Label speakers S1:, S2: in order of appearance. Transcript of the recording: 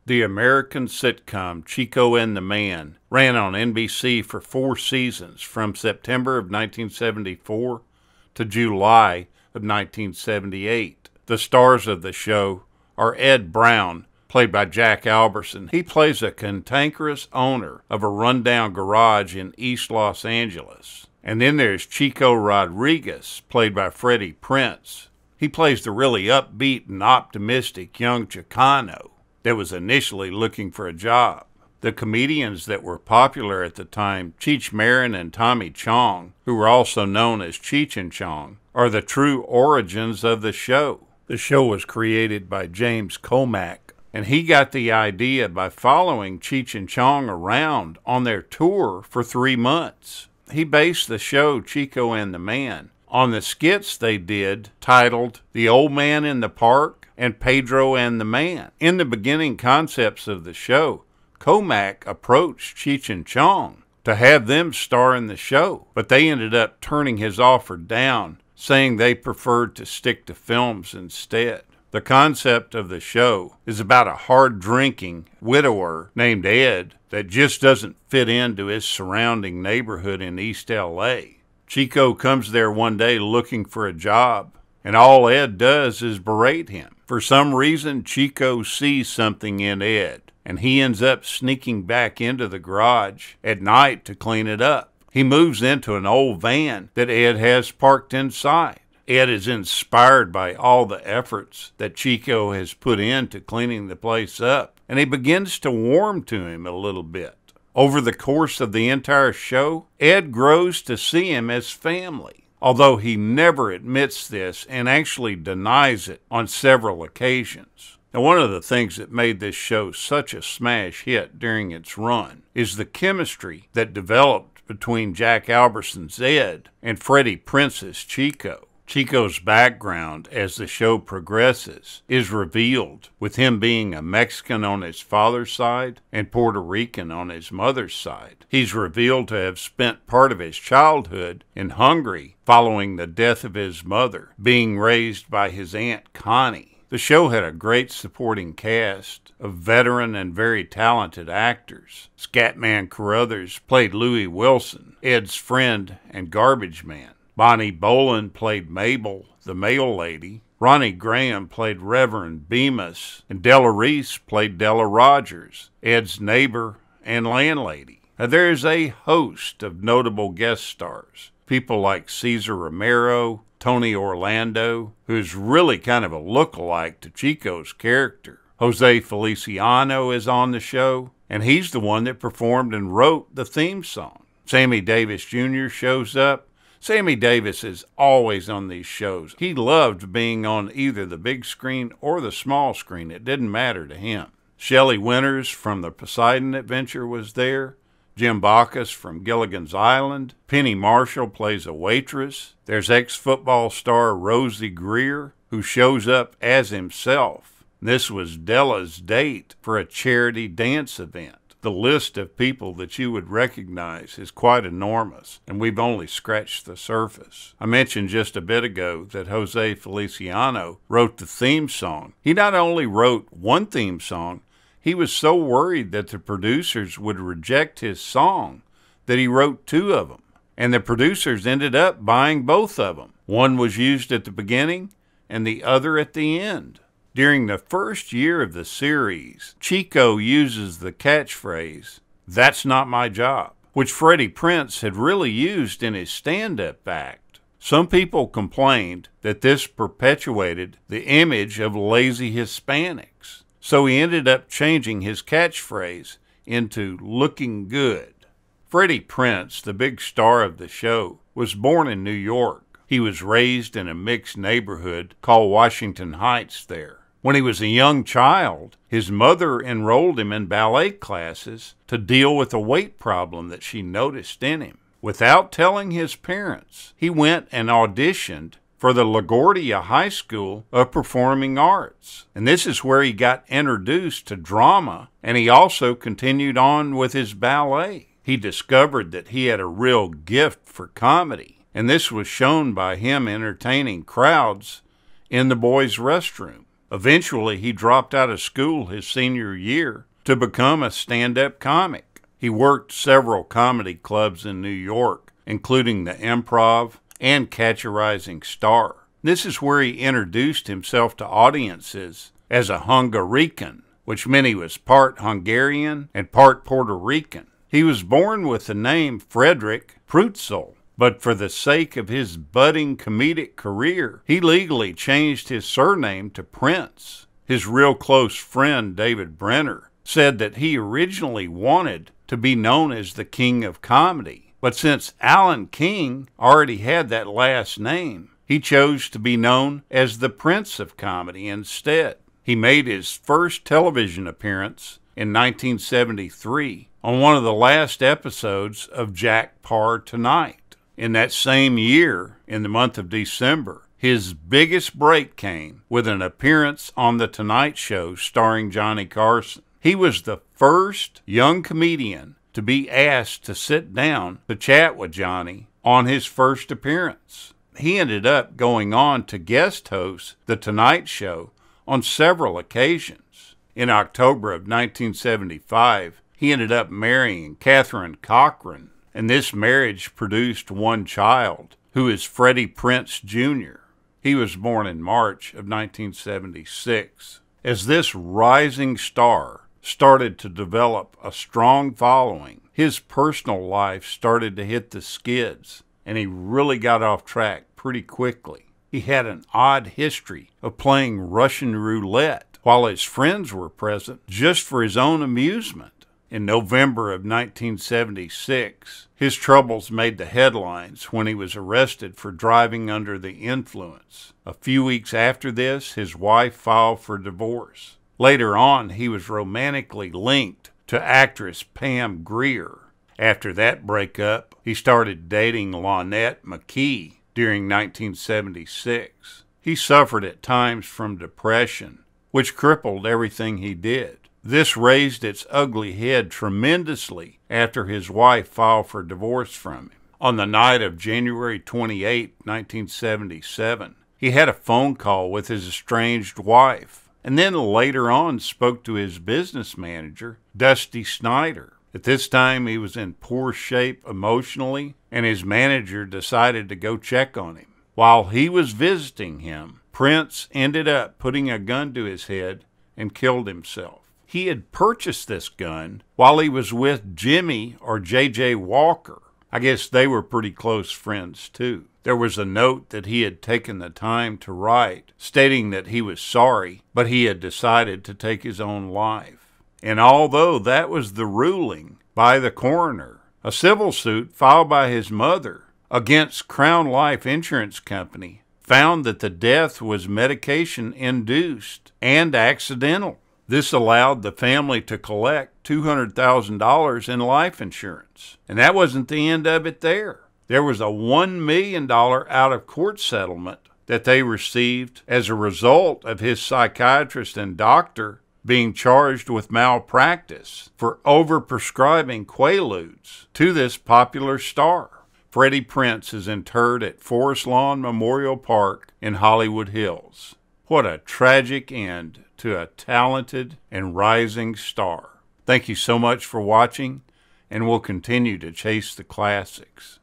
S1: The American sitcom Chico and the Man ran on NBC for 4 seasons from September of 1974 to July of 1978. The stars of the show are Ed Brown, played by Jack Alberson. He plays a cantankerous owner of a rundown garage in East Los Angeles. And then there's Chico Rodriguez, played by Freddie Prinze. He plays the really upbeat and optimistic young Chicano that was initially looking for a job. The comedians that were popular at the time, Cheech Marin and Tommy Chong, who were also known as Cheech and Chong, are the true origins of the show. The show was created by James Comack, and he got the idea by following Cheech and Chong around on their tour for 3 months. He based the show Chico and the Man on the skits they did titled The Old Man in the Park and Pedro and the Man. In the beginning concepts of the show, Comack approached Cheech and Chong to have them star in the show, but they ended up turning his offer down, saying they preferred to stick to films instead. The concept of the show is about a hard-drinking widower named Ed that just doesn't fit into his surrounding neighborhood in East L.A. Chico comes there one day looking for a job, and all Ed does is berate him. For some reason, Chico sees something in Ed, and he ends up sneaking back into the garage at night to clean it up. He moves into an old van that Ed has parked inside. Ed is inspired by all the efforts that Chico has put into cleaning the place up, and he begins to warm to him a little bit. Over the course of the entire show, Ed grows to see him as family, although he never admits this and actually denies it on several occasions. Now, one of the things that made this show such a smash hit during its run is the chemistry that developed between Jack Alberson's Ed and Freddie Prinze's Chico. Chico's background as the show progresses is revealed, with him being a Mexican on his father's side and Puerto Rican on his mother's side. He's revealed to have spent part of his childhood in Hungary following the death of his mother, being raised by his Aunt Connie. The show had a great supporting cast of veteran and very talented actors. Scatman Carruthers played Louie Wilson, Ed's friend and garbage man. Bonnie Boland played Mabel, the mail lady. Ronnie Graham played Reverend Bemis, and Della Reese played Della Rogers, Ed's neighbor and landlady. Now, there's a host of notable guest stars, people like Cesar Romero, Tony Orlando, who's really kind of a look-alike to Chico's character. Jose Feliciano is on the show, and he's the one that performed and wrote the theme song. Sammy Davis Jr. shows up. Sammy Davis is always on these shows. He loved being on either the big screen or the small screen. It didn't matter to him. Shelley Winters from the Poseidon Adventure was there. Jim Backus from Gilligan's Island. Penny Marshall plays a waitress. There's ex-football star Rosie Greer, who shows up as himself. This was Della's date for a charity dance event. The list of people that you would recognize is quite enormous, and we've only scratched the surface. I mentioned just a bit ago that Jose Feliciano wrote the theme song. He not only wrote one theme song, he was so worried that the producers would reject his song that he wrote 2 of them. And the producers ended up buying both of them. One was used at the beginning and the other at the end. During the first year of the series, Chico uses the catchphrase, "That's not my job," which Freddie Prinze had really used in his stand-up act. Some people complained that this perpetuated the image of lazy Hispanics, so he ended up changing his catchphrase into "looking good." Freddie Prinze, the big star of the show, was born in New York. He was raised in a mixed neighborhood called Washington Heights there. When he was a young child, his mother enrolled him in ballet classes to deal with a weight problem that she noticed in him. Without telling his parents, he went and auditioned for the LaGuardia High School of Performing Arts. And this is where he got introduced to drama, and he also continued on with his ballet. He discovered that he had a real gift for comedy, and this was shown by him entertaining crowds in the boys' restroom. Eventually, he dropped out of school his senior year to become a stand-up comic. He worked several comedy clubs in New York, including the Improv and Catch a Rising Star. This is where he introduced himself to audiences as a Hungarican, which meant he was part Hungarian and part Puerto Rican. He was born with the name Freddie Prinze, but for the sake of his budding comedic career, he legally changed his surname to Prince. His real close friend, David Brenner, said that he originally wanted to be known as the King of Comedy, but since Alan King already had that last name, he chose to be known as the Prince of Comedy instead. He made his first television appearance in 1973 on one of the last episodes of Jack Paar Tonight. In that same year, in the month of December, his biggest break came with an appearance on The Tonight Show starring Johnny Carson. He was the first young comedian to be asked to sit down to chat with Johnny on his first appearance. He ended up going on to guest host The Tonight Show on several occasions. In October of 1975, he ended up marrying Catherine Cochran, and this marriage produced one child, who is Freddie Prinze Jr. He was born in March of 1976. As this rising star started to develop a strong following, his personal life started to hit the skids, and he really got off track pretty quickly. He had an odd history of playing Russian roulette while his friends were present just for his own amusement. In November of 1976, his troubles made the headlines when he was arrested for driving under the influence. A few weeks after this, his wife filed for divorce. Later on, he was romantically linked to actress Pam Grier. After that breakup, he started dating Lonette McKee during 1976. He suffered at times from depression, which crippled everything he did. This raised its ugly head tremendously after his wife filed for divorce from him. On the night of January 28, 1977, he had a phone call with his estranged wife, and then later on spoke to his business manager, Dusty Snyder. At this time, he was in poor shape emotionally, and his manager decided to go check on him. While he was visiting him, Prince ended up putting a gun to his head and killed himself. He had purchased this gun while he was with Jimmy or J.J. Walker. I guess they were pretty close friends too. There was a note that he had taken the time to write, stating that he was sorry, but he had decided to take his own life. And although that was the ruling by the coroner, a civil suit filed by his mother against Crown Life Insurance Company found that the death was medication-induced and accidental. This allowed the family to collect $200,000 in life insurance. And that wasn't the end of it there. There was a $1 million out-of-court settlement that they received as a result of his psychiatrist and doctor being charged with malpractice for overprescribing Quaaludes to this popular star. Freddie Prinze is interred at Forest Lawn Memorial Park in Hollywood Hills. What a tragic end to a talented and rising star. Thank you so much for watching, and we'll continue to chase the classics.